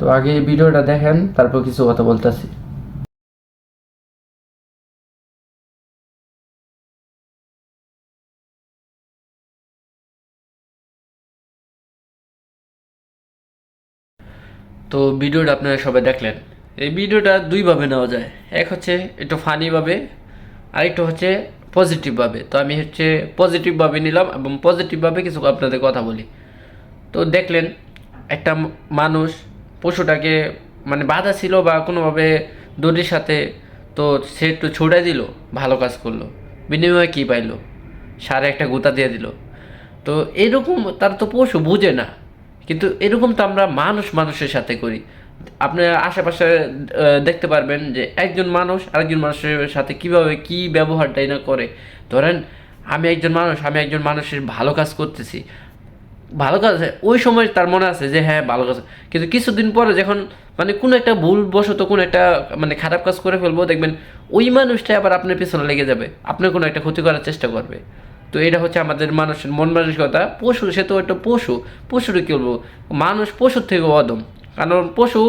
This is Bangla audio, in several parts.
তো আগে এই ভিডিওটা দেখেন, তারপর কিছু কথা বলতেছি। তো ভিডিওটা আপনারা সবাই দেখলেন। এই ভিডিওটা দুইভাবে নেওয়া যায়, এক হচ্ছে একটু ফানিভাবে, আরেকটা হচ্ছে পজিটিভভাবে। তো আমি হচ্ছে পজিটিভভাবে নিলাম এবং পজিটিভভাবে কিছু আপনাদের কথা বলি। তো দেখলেন একটা মানুষ পশুটাকে মানে বাধা ছিল বা কোনোভাবে দড়ির সাথে, তো সে একটু ছুড়ে দিল, ভালো কাজ করলো, বিনিময়ে কী পাইলো? সারে একটা গুঁতা দিয়ে দিল। তো এরকম তার তো পশু বুঝে না, কিন্তু এরকম তো আমরা মানুষ মানুষের সাথে করি। আপনি আশেপাশে দেখতে পারবেন যে একজন মানুষ আরেকজন মানুষের সাথে কিভাবে কি ব্যবহারটাই না করে। ধরেন আমি একজন মানুষের ভালো কাজ করতেছি, ভালো কাজ ওই সময় তার মনে আছে যে হ্যাঁ ভালো কাজ, কিন্তু কিছুদিন পরে যখন মানে কোনো একটা ভুলবশত কোনো একটা মানে খারাপ কাজ করে ফেলবো, দেখবেন ওই মানুষটা আবার আপনার পেছনে লেগে যাবে, আপনার কোনো একটা ক্ষতি করার চেষ্টা করবে। তো এটা হচ্ছে আমাদের মানুষের মন মানসিকতা। পশু সে তো একটা পশু, পশুর কী বলবো, মানুষ পশুর থেকে অদম। কারণ পশু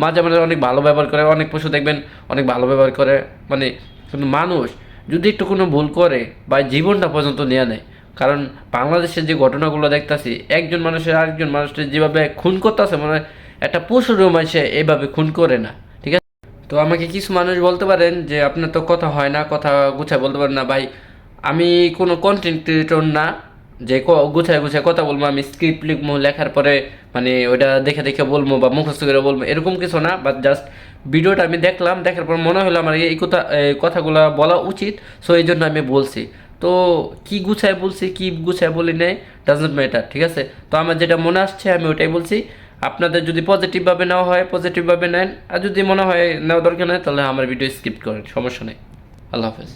মাঝে মাঝে অনেক ভালো ব্যবহার করে, অনেক পশু দেখবেন অনেক ভালো ব্যবহার করে, মানে কিন্তু মানুষ যদি একটু কোনো ভুল করে বা জীবনটা পর্যন্ত নিয়ে নেয়। কারণ বাংলাদেশের যে ঘটনাগুলো দেখতাছি, একজন মানুষের আরেকজন মানুষের যেভাবে খুন করতেছে, মানে একটা পশুরও মানুষে এইভাবে খুন করে না। ঠিক আছে? তো আমাকে কিছু মানুষ বলতে পারেন যে আপনার তো কথা হয় না, কথা গুছায় বলতে পারেন না। ভাই, আমি কোনো কন্টেন্ট ক্রিয়েটর না যে গুছায় গুছায় কথা বলবো, আমি স্ক্রিপ্ট লিখবো, লেখার পরে মানে ওইটা দেখে দেখে বলবো বা মুখস্থ করে বলবো, এরকম কিছু না। বাট জাস্ট ভিডিওটা আমি দেখলাম, দেখার পর মনে হলো আমার এই কথাগুলো বলা উচিত, সো এই জন্য আমি বলছি। তো কি গুছায় বলছি কি গুছায় বলি নাই, ডাজন্ট ম্যাটার। ঠিক আছে? তো আমার যেটা মনে আসছে আমি ওটাই বলছি। আপনাদের যদি পজিটিভভাবে নেওয়া হয় পজিটিভভাবে নেন, আর যদি মনে হয় নেওয়া দরকার নেই তাহলে আমার ভিডিও স্কিপ করেন, সমস্যা নেই। আল্লাহ হাফেজ।